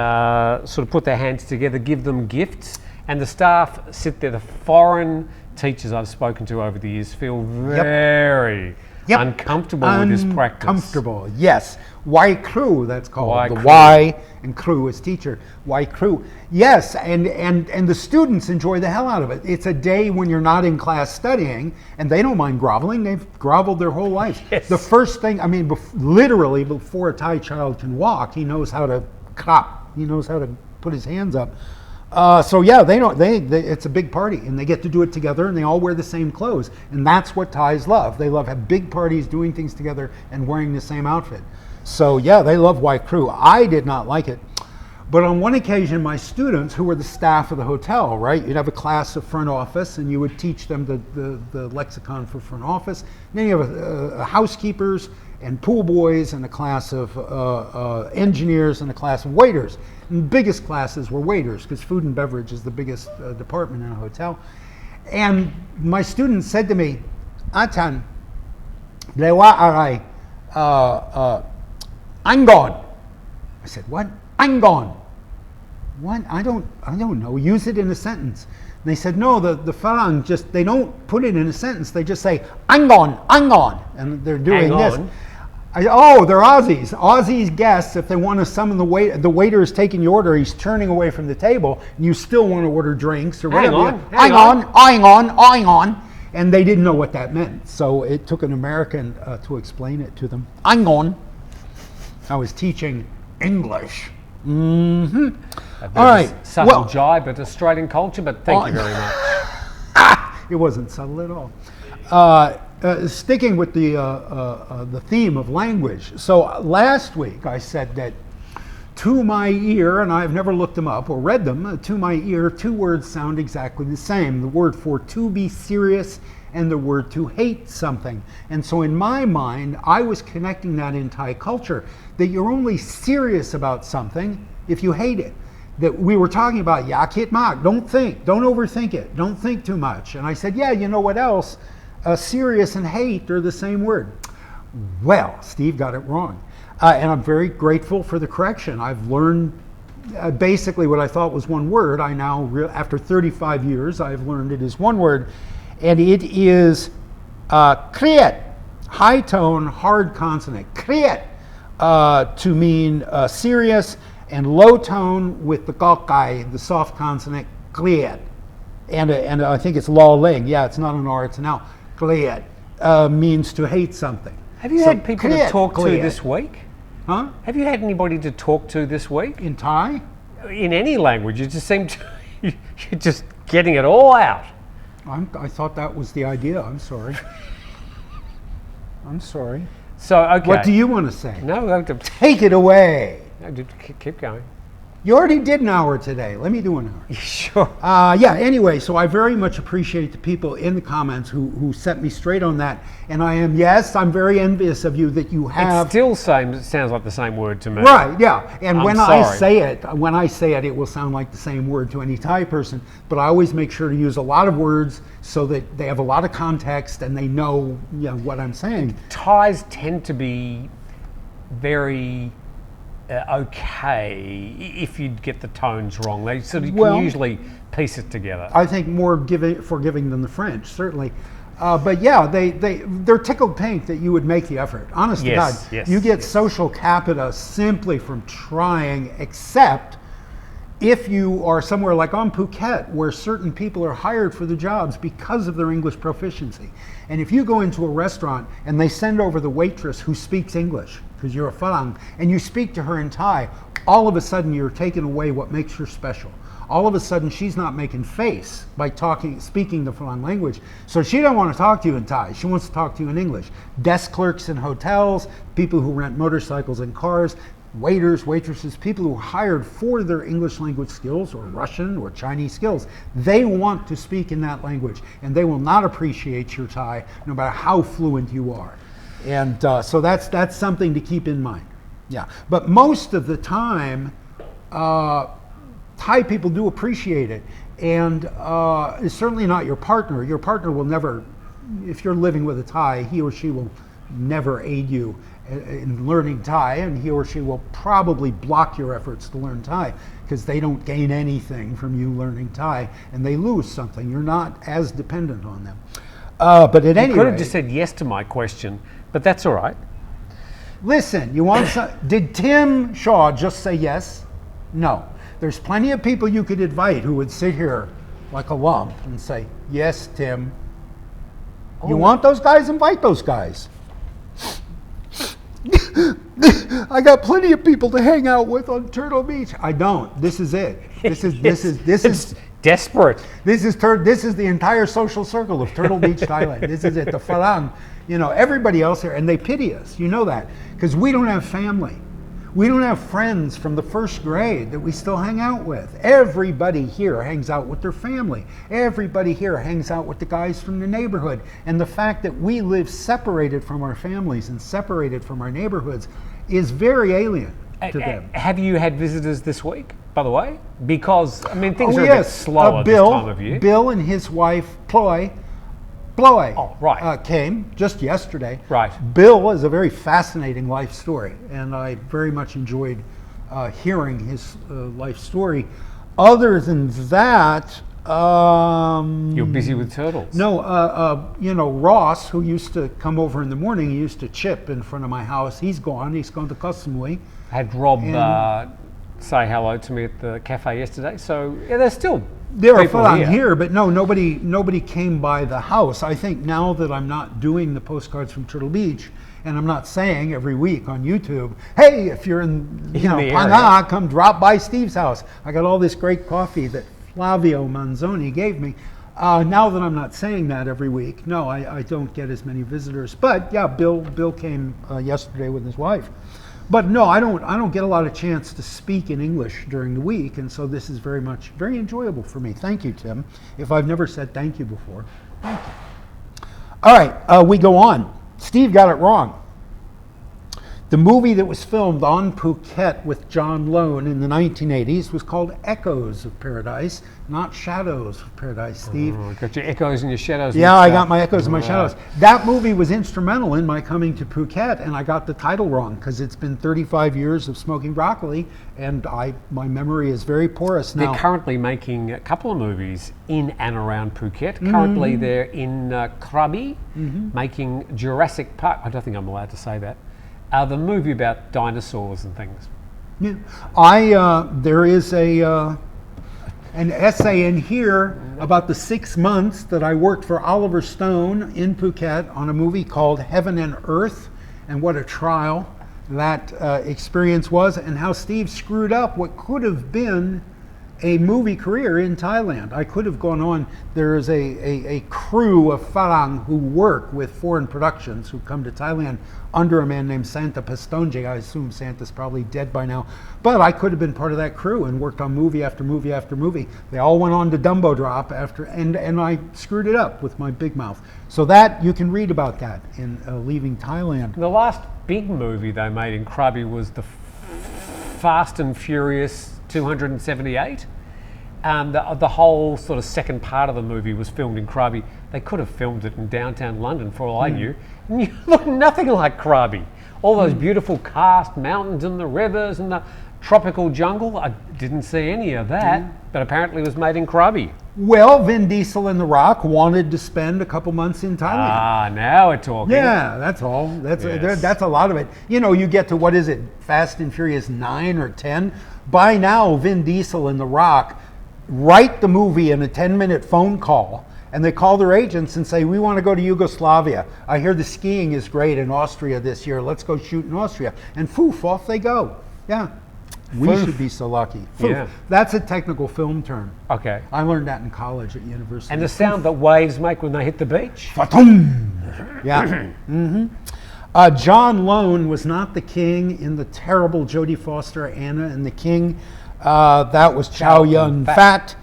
sort of put their hands together, give them gifts, and the staff sit there. The foreign teachers I've spoken to over the years feel very uncomfortable with this practice. Uncomfortable, yes. Y crew, that's called. Y the crew. Y and crew is teacher. Y crew. Yes, and the students enjoy the hell out of it. It's a day when you're not in class studying, and they don't mind groveling. They've groveled their whole lives. Yes. The first thing, I mean, literally before a Thai child can walk, he knows how to clap. He knows how to put his hands up. So yeah, it's a big party, and they get to do it together, and they all wear the same clothes, and that's what Thais love. They love having big parties, doing things together, and wearing the same outfit. So yeah, they love Y crew. I did not like it, but on one occasion, my students, who were the staff of the hotel, right, you'd have a class of front office, and you would teach them the lexicon for front office. And then you have housekeepers and pool boys, and a class of engineers, and a class of waiters. And the biggest classes were waiters, because food and beverage is the biggest department in a hotel. And my students said to me, "Achan, lewa arai, I'm gone." I said, "What? I'm gone." What? I don't know. Use it in a sentence. And they said, "No, the Phang they don't put it in a sentence. They just say, I'm gone, and they're doing this. They're Aussies. Aussies guests, if they want to summon the waiter is taking your order, he's turning away from the table, and you still want to order drinks or whatever. Hang on. And they didn't know what that meant. So it took an American to explain it to them. Hang on. I was teaching English. Mm-hmm. All right. Subtle jibe at Australian culture, but thank you very much. It wasn't subtle at all. Sticking with the theme of language. So last week I said that to my ear, and I've never looked them up or read them, to my ear, two words sound exactly the same. The word for to be serious and the word to hate something. And so in my mind, I was connecting that in Thai culture, that you're only serious about something if you hate it. That we were talking about yakit mak, don't overthink it, don't think too much. And I said, yeah, you know what else? Serious and hate are the same word. Well, Steve got it wrong. And I'm very grateful for the correction. I've learned basically what I thought was one word. I now, after 35 years, I've learned it is one word. And it is kriet, high tone, hard consonant. Kriet to mean serious, and low tone with the gokkai, the soft consonant, kriet. And I think it's law ling. Yeah, it's not an R, it's an L. Kriet means to hate something. Have you had people to talk to this week? Huh? Have you had anybody to talk to this week? In Thai? In any language, you just seem to, you're just getting it all out. I thought that was the idea. I'm sorry. I'm sorry. So, okay. What do you want to say? No, take it away. No, keep going. You already did an hour today. Let me do an hour. Sure. Yeah, anyway, so I very much appreciate the people in the comments who set me straight on that. And I'm very envious of you that you have... It still sounds like the same word to me. Right, yeah. And when sorry. I say it, it will sound like the same word to any Thai person. But I always make sure to use a lot of words so that they have a lot of context and they know what I'm saying. Thais tend to be very... okay if you get the tones wrong. They sort of can usually piece it together. I think more forgiving than the French, certainly. But yeah, they're tickled pink that you would make the effort. Honest to God, you get social capita simply from trying, except if you are somewhere like on Phuket, where certain people are hired for the jobs because of their English proficiency. And if you go into a restaurant and they send over the waitress who speaks English, because you're a Phang, and you speak to her in Thai, all of a sudden you're taking away what makes her special. All of a sudden she's not making face by speaking the Phang language. So she don't want to talk to you in Thai. She wants to talk to you in English. Desk clerks in hotels, people who rent motorcycles and cars, waiters, waitresses, people who are hired for their English language skills or Russian or Chinese skills, they want to speak in that language, and they will not appreciate your Thai no matter how fluent you are. And so that's something to keep in mind. Yeah, but most of the time, Thai people do appreciate it, and it's certainly not your partner. Your partner will never, if you're living with a Thai, he or she will never aid you in learning Thai, and he or she will probably block your efforts to learn Thai because they don't gain anything from you learning Thai, and they lose something. You're not as dependent on them. But at any You could have rate, just said yes to my question, but that's all right. listen, you want some, did Tim Shaw just say yes? No. There's plenty of people you could invite who would sit here like a lump and say, yes, Tim. You want those guys? Invite those guys. I got plenty of people to hang out with on Turtle Beach. I don't. This is it. This is Desperate. This is the entire social circle of Turtle Beach, Thailand. This is it. The Phang Nga, you know, everybody else here, and they pity us. You know that because we don't have family. We don't have friends from the first grade that we still hang out with. Everybody here hangs out with their family. Everybody here hangs out with the guys from the neighborhood. And the fact that we live separated from our families and separated from our neighborhoods is very alien to them. Have you had visitors this week, by the way? Because, I mean, things are a bit yes. slower Bill, this time of year. Bill and his wife, Ploy, Oh, right. came just yesterday. Right. Bill is a very fascinating life story, and I very much enjoyed hearing his life story. Other than that, You're busy with turtles. no, you know, Ross, who used to come over in the morning, he used to chip in front of my house. He's gone. He's gone to Koh Samui. I had Rob say hello to me at the cafe yesterday, so yeah, there's still There are people fun here, but no, nobody came by the house. I think now that I'm not doing the postcards from Turtle Beach, and I'm not saying every week on YouTube, hey, if you're in the Phang Nga, come drop by Steve's house. I got all this great coffee that Flavio Manzoni gave me. Now that I'm not saying that every week, no, I don't get as many visitors. But yeah, Bill came yesterday with his wife. But no, I don't get a lot of chance to speak in English during the week, and so this is very enjoyable for me. Thank you, Tim. If I've never said thank you before, thank you. All right, we go on. Steve got it wrong. The movie that was filmed on Phuket with John Lone in the 1980s was called Echoes of Paradise, not Shadows of Paradise, Steve. Oh, got your echoes and your shadows. Yeah, I got my echoes and my shadows. That movie was instrumental in my coming to Phuket, and I got the title wrong because it's been 35 years of smoking broccoli, and my memory is very porous now. They're currently making a couple of movies in and around Phuket. Currently, they're in Krabi, making Jurassic Park. I don't think I'm allowed to say that. The movie about dinosaurs and things. Yeah, there is an essay in here about the 6 months that I worked for Oliver Stone in Phuket on a movie called Heaven and Earth, and what a trial that experience was, and how Steve screwed up what could have been a movie career in Thailand. I could have gone on. There is a crew of Farang who work with foreign productions who come to Thailand under a man named Santa Pastonje. I assume Santa's probably dead by now. But I could have been part of that crew and worked on movie after movie after movie. They all went on to Dumbo Drop after, and I screwed it up with my big mouth. So that, you can read about that in Leaving Thailand. The last big movie they made in Krabi was the Fast and Furious 278. The whole sort of second part of the movie was filmed in Krabi. They could have filmed it in downtown London for all I knew. And you look nothing like Krabi. All those beautiful karst mountains and the rivers and the tropical jungle. I didn't see any of that, but apparently it was made in Krabi. Well, Vin Diesel and The Rock wanted to spend a couple months in Thailand. Ah, now we're talking. Yeah, that's all. That's a lot of it. You know, you get to, what is it, Fast and Furious 9 or 10? By now, Vin Diesel and The Rock write the movie in a 10-minute phone call, and they call their agents and say, we want to go to Yugoslavia. I hear the skiing is great in Austria this year. Let's go shoot in Austria. And poof, off they go. Yeah. We should be so lucky. Yeah. That's a technical film term. Okay. I learned that in college at university. And the sound that waves make when they hit the beach? Fatum! Yeah. John Lone was not the king in the terrible Jodie Foster, Anna and the King. That was Chow Yun Fat.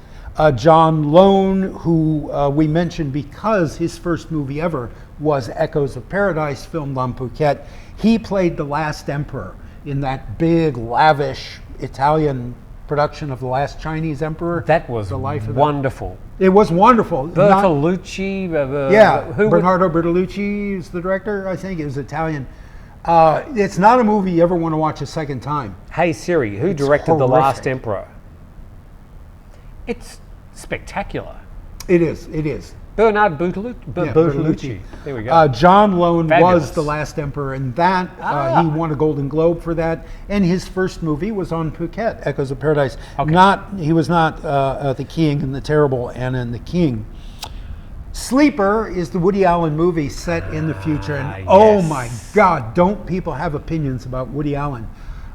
John Lone, who we mentioned because his first movie ever was Echoes of Paradise, filmed on Phuket. He played the last emperor in that big, lavish Italian production of The Last Chinese Emperor. That was The Life of the- wonderful. It was wonderful. Bertolucci. Bernardo Bertolucci is the director, I think. It was Italian. It's not a movie you ever want to watch a second time. Hey Siri, who directed The Last Emperor? It's spectacular. It is. Bernard Bertolucci. There we go. John Lone Fabulous. was The Last Emperor, and that he won a Golden Globe for that. And his first movie was on Phuket, Echoes of Paradise. Okay. He was not The King and the Terrible and in The King. Sleeper is the Woody Allen movie set in the future, and oh yes. my God, don't people have opinions about Woody Allen?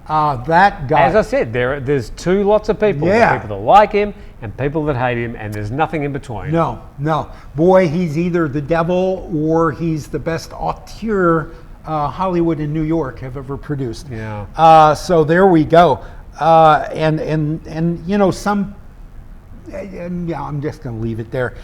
That guy. As I said, there's two lots of people. Yeah. There's people that like him and people that hate him, and there's nothing in between. No. Boy, he's either the devil or he's the best auteur Hollywood and New York have ever produced. Yeah. So there we go. And you know, I'm just going to leave it there.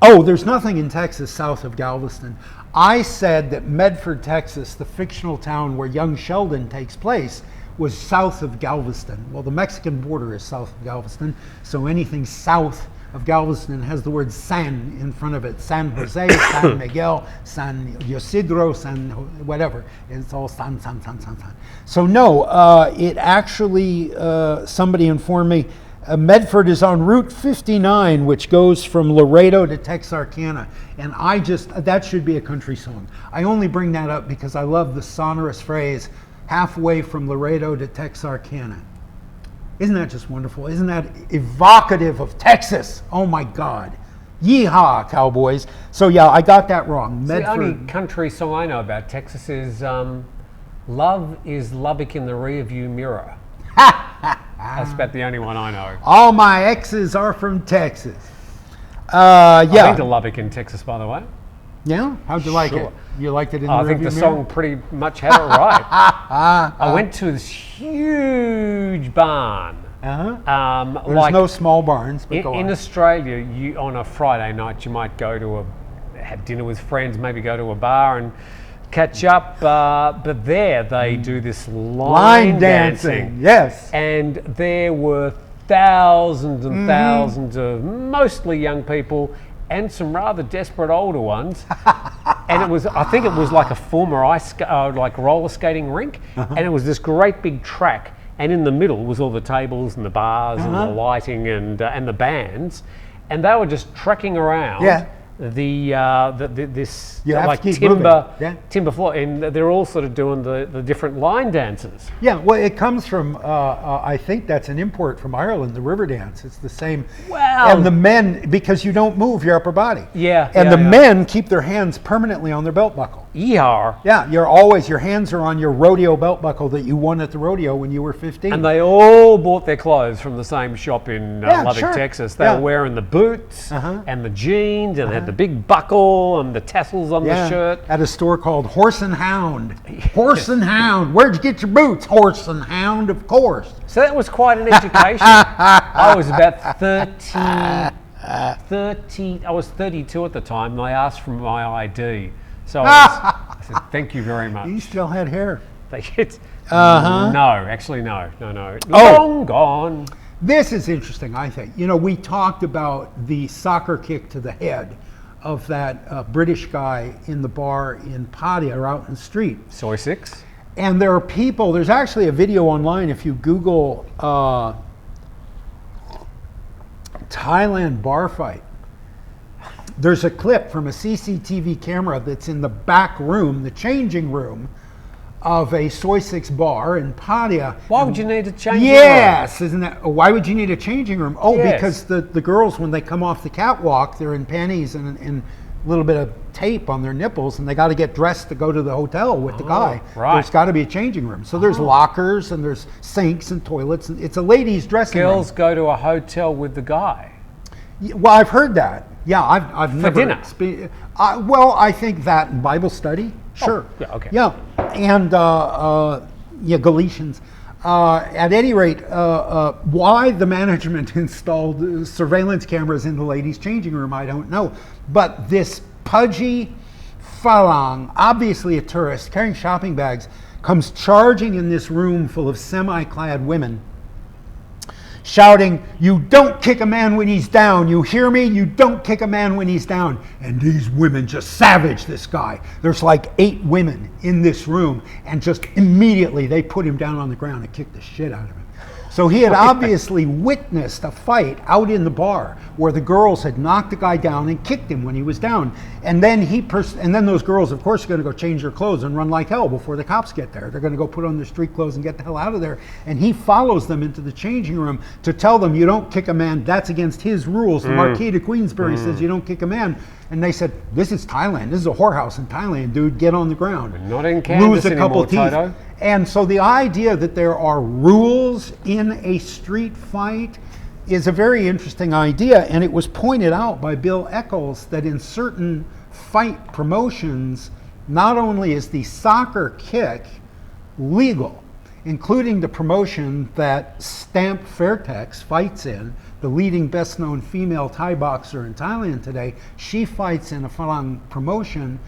There's nothing in Texas south of Galveston. I said that Medford, Texas, the fictional town where Young Sheldon takes place, was south of Galveston. Well, the Mexican border is south of Galveston, so anything south of Galveston has the word San in front of it. San Jose, San Miguel, San Ysidro, San whatever. It's all San. So no, it actually, somebody informed me, Medford is on Route 59, which goes from Laredo to Texarkana. And that should be a country song. I only bring that up because I love the sonorous phrase, halfway from Laredo to Texarkana. Isn't that just wonderful? Isn't that evocative of Texas? Oh my God. Yeehaw, cowboys. So yeah, I got that wrong. The only country song I know about Texas is Love is Lubbock in the Rearview Mirror. That's about the only one I know. All my exes are from Texas. I've been to Lubbock in Texas, by the way. Yeah? How'd you like it? You liked it in the I think the song pretty much had it right. I went to this huge barn. There's no small barns, but in Australia, on a Friday night, you might go have dinner with friends, maybe go to a bar and catch up, but there they do this line dancing. Yes. And there were thousands and thousands of mostly young people and some rather desperate older ones. And I think it was like a former like roller skating rink, and it was this great big track, and in the middle was all the tables and the bars and the lighting and the bands, and they were just trekking around. Yeah. This like timber floor, and they're all sort of doing the different line dances. Yeah, well, it comes from I think that's an import from Ireland, the river dance. It's the same. Wow. And the men, because you don't move your upper body. Yeah. And the men keep their hands permanently on their belt buckle. Yeehaw. Yeah, your hands are on your rodeo belt buckle that you won at the rodeo when you were 15. And they all bought their clothes from the same shop in Lubbock, Texas. They were wearing the boots and the jeans, and they had the big buckle and the tassels on the shirt. At a store called Horse and Hound. Horse and Hound. Where'd you get your boots? Horse and Hound, of course. So that was quite an education. I was about 30. I was 32 at the time, and I asked for my ID. So I said, thank you very much. You still had hair. No, actually, no. Long gone. This is interesting, I think. You know, we talked about the soccer kick to the head of that British guy in the bar in Pattaya or out in the street. Soy 6. And there are people, there's actually a video online if you Google Thailand bar fight. There's a clip from a CCTV camera that's in the back room, the changing room, of a Soy 6 bar in Pattaya. Why would you need a changing room? Yes, isn't that? Why would you need a changing room? Oh, yes. Because the girls, when they come off the catwalk, they're in panties and a little bit of tape on their nipples, and they got to get dressed to go to the hotel with the guy. Right. There's got to be a changing room. So there's lockers and there's sinks and toilets. And it's a ladies' dressing room. Girls go to a hotel with the guy. Well, I've heard that. Yeah, I've never. For dinner? Well, I think that in Bible study. Sure. Oh, yeah, okay. Yeah, and Galatians. At any rate, why the management installed surveillance cameras in the ladies' changing room, I don't know. But this pudgy Phalang, obviously a tourist, carrying shopping bags, comes charging in this room full of semi-clad women, shouting, "You don't kick a man when he's down. You hear me? You don't kick a man when he's down." And these women just savage this guy. There's like 8 women in this room, and just immediately they put him down on the ground and kicked the shit out of him. So he had obviously witnessed a fight out in the bar where the girls had knocked the guy down and kicked him when he was down. And then and then those girls, of course, are going to go change their clothes and run like hell before the cops get there. They're going to go put on their street clothes and get the hell out of there. And he follows them into the changing room to tell them, "You don't kick a man. That's against his rules. The Marquis de Queensberry says you don't kick a man." And they said, "This is Thailand. This is a whorehouse in Thailand, dude. Get on the ground." We're not in Kansas anymore, Toto. And so the idea that there are rules in a street fight is a very interesting idea. And it was pointed out by Bill Eccles that in certain fight promotions, not only is the soccer kick legal, including the promotion that Stamp Fairtex fights in, the leading best-known female Thai boxer in Thailand today. She fights in a Phang promotion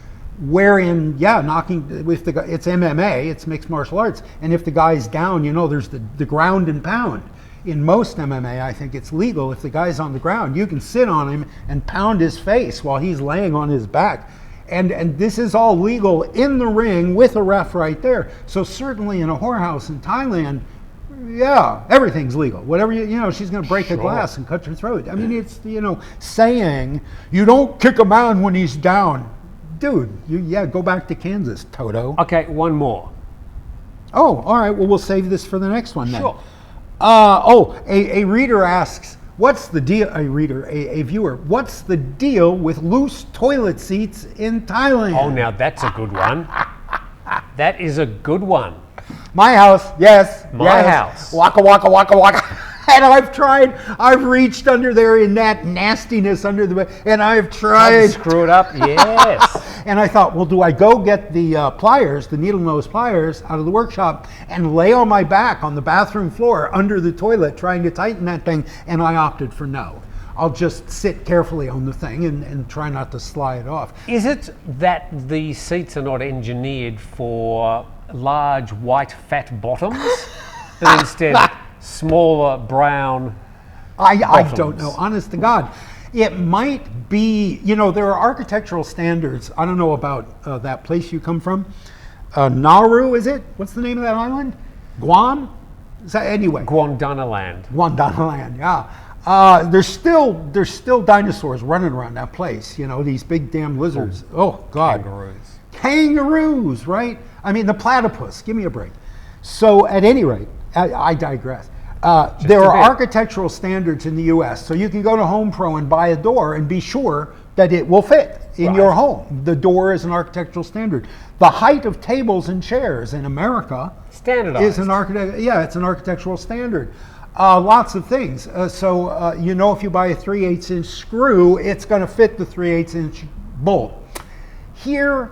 wherein, knocking, if it's MMA, it's mixed martial arts, and if the guy's down, there's the ground and pound. In most MMA, I think it's legal. If the guy's on the ground, you can sit on him and pound his face while he's laying on his back. And this is all legal in the ring with a ref right there. So certainly in a whorehouse in Thailand, everything's legal. Whatever, she's going to break a glass and cut your throat. I mean, it's, saying, "You don't kick a man when he's down." Dude, go back to Kansas, Toto. Okay, one more. Oh, all right. Well, we'll save this for the next one then. Sure. A reader asks, what's the deal? A viewer, what's the deal with loose toilet seats in Thailand? Oh, now that's a good one. That is a good one. My house, yes. My house. Waka, waka, waka, waka. And I've reached under there in that nastiness under the bed, and I've tried. Screw it up, yes. And I thought, well, do I go get the pliers, the needle nose pliers out of the workshop and lay on my back on the bathroom floor under the toilet trying to tighten that thing? And I opted for no. I'll just sit carefully on the thing and try not to slide off. Is it that the seats are not engineered for large white fat bottoms, but instead smaller brown I don't know, honest to God. It might be, there are architectural standards. I don't know about that place you come from. Nauru, is it? What's the name of that island? Guam? Is that, anyway? Guadalajara. Guadalajara, yeah. There's still dinosaurs running around that place, these big damn lizards. Oh, God. Kangaroos, right? I mean, the platypus, give me a break. So at any rate, I digress. There are architectural standards in the U.S., so you can go to Home Pro and buy a door and be sure that it will fit in your home. The door is an architectural standard. The height of tables and chairs in America standardized is it's an architectural standard. Lots of things. So if you buy a 3/8 inch screw, it's going to fit the 3/8 inch bolt. Here,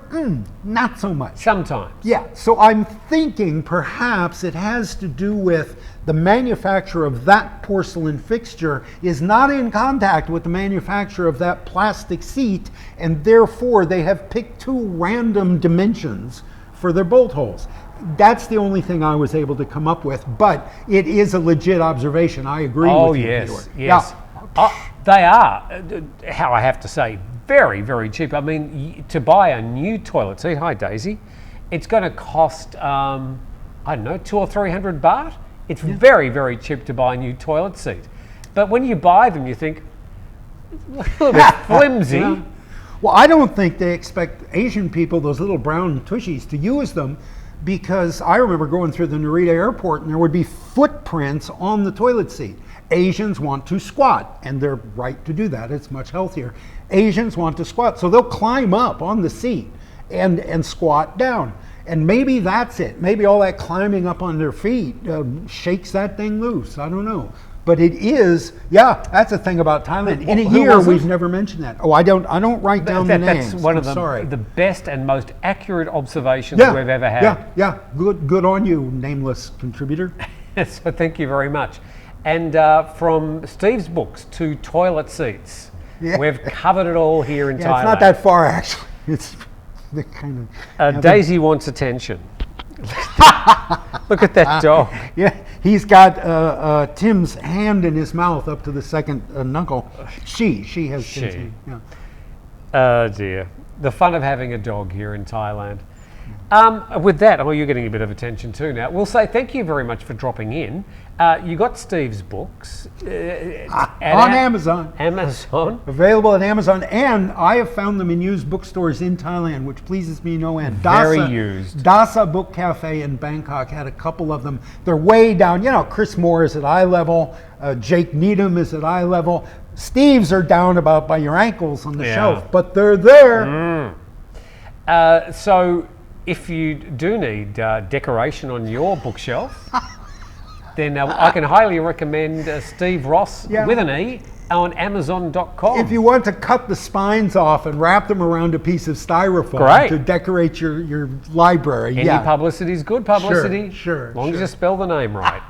not so much. Sometimes. Yeah, so I'm thinking perhaps it has to do with the manufacturer of that porcelain fixture is not in contact with the manufacturer of that plastic seat, and therefore they have picked 2 random dimensions for their bolt holes. That's the only thing I was able to come up with, but it is a legit observation. I agree with you, Peter. Yes. They are, how I have to say, very, very cheap. I mean, to buy a new toilet seat, hi Daisy, it's going to cost, I don't know, 200 or 300 baht. It's very, very cheap to buy a new toilet seat. But when you buy them, you think, a little bit flimsy. Yeah. Well, I don't think they expect Asian people, those little brown tushies, to use them, because I remember going through the Narita airport and there would be footprints on the toilet seat. Asians want to squat, and they're right to do that. It's much healthier. Asians want to squat, so they'll climb up on the seat and squat down. And maybe that's it. Maybe all that climbing up on their feet shakes that thing loose. I don't know. But it is, that's the thing about Thailand. In a year, we've never mentioned that. Oh, I don't write down the names. That's one of the best and most accurate observations we've ever had. Yeah. Good on you, nameless contributor. So thank you very much. And from Steve's books to toilet seats, we've covered it all here in Thailand. It's not that far, actually. It's the kind of... Daisy wants attention. Look at that dog. Yeah, he's got Tim's hand in his mouth up to the second knuckle. She has Tim's hand. Yeah. Oh dear. The fun of having a dog here in Thailand. With that, you're getting a bit of attention too now. We'll say thank you very much for dropping in. You got Steve's books on Amazon. Amazon. Available at Amazon, and I have found them in used bookstores in Thailand, which pleases me no end. Very used. Dasa Book Cafe in Bangkok had a couple of them. They're way down. You know, Chris Moore is at eye level. Jake Needham is at eye level. Steve's are down about by your ankles on the shelf, but they're there. So if you do need decoration on your bookshelf, then I can highly recommend Steve Ross with an E on Amazon.com. If you want to cut the spines off and wrap them around a piece of styrofoam to decorate your library. Any publicity is good publicity. Sure. As long as you spell the name right.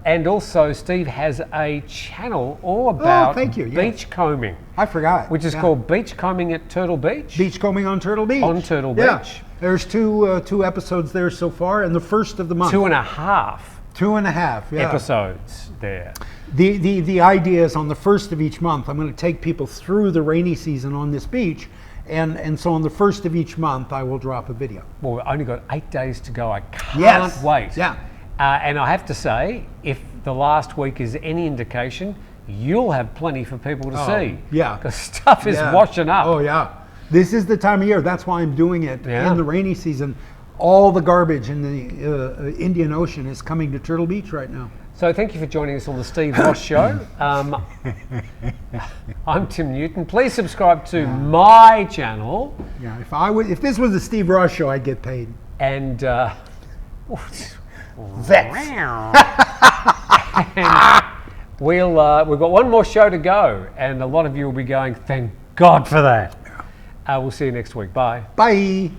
And also, Steve has a channel all about beach combing. I forgot. Which is called Beach Combing at Turtle Beach. Beach Combing on Turtle Beach. On Turtle Beach. There's two episodes there so far, and the first of the month. 2.5. 2.5 episodes there. The idea is on the first of each month, I'm going to take people through the rainy season on this beach. And so on the first of each month, I will drop a video. Well, we've only got 8 days to go. I can't wait. Yeah. And I have to say, if the last week is any indication, you'll have plenty for people to see. Yeah. Because stuff is washing up. Oh, yeah. This is the time of year. That's why I'm doing it in the rainy season. All the garbage in the Indian Ocean is coming to Turtle Beach right now. So thank you for joining us on the Steve Ross Show. I'm Tim Newton. Please subscribe to my channel. Yeah, if this was the Steve Ross Show, I'd get paid. And we've got one more show to go, and a lot of you will be going, thank God for that. We'll see you next week. Bye. Bye.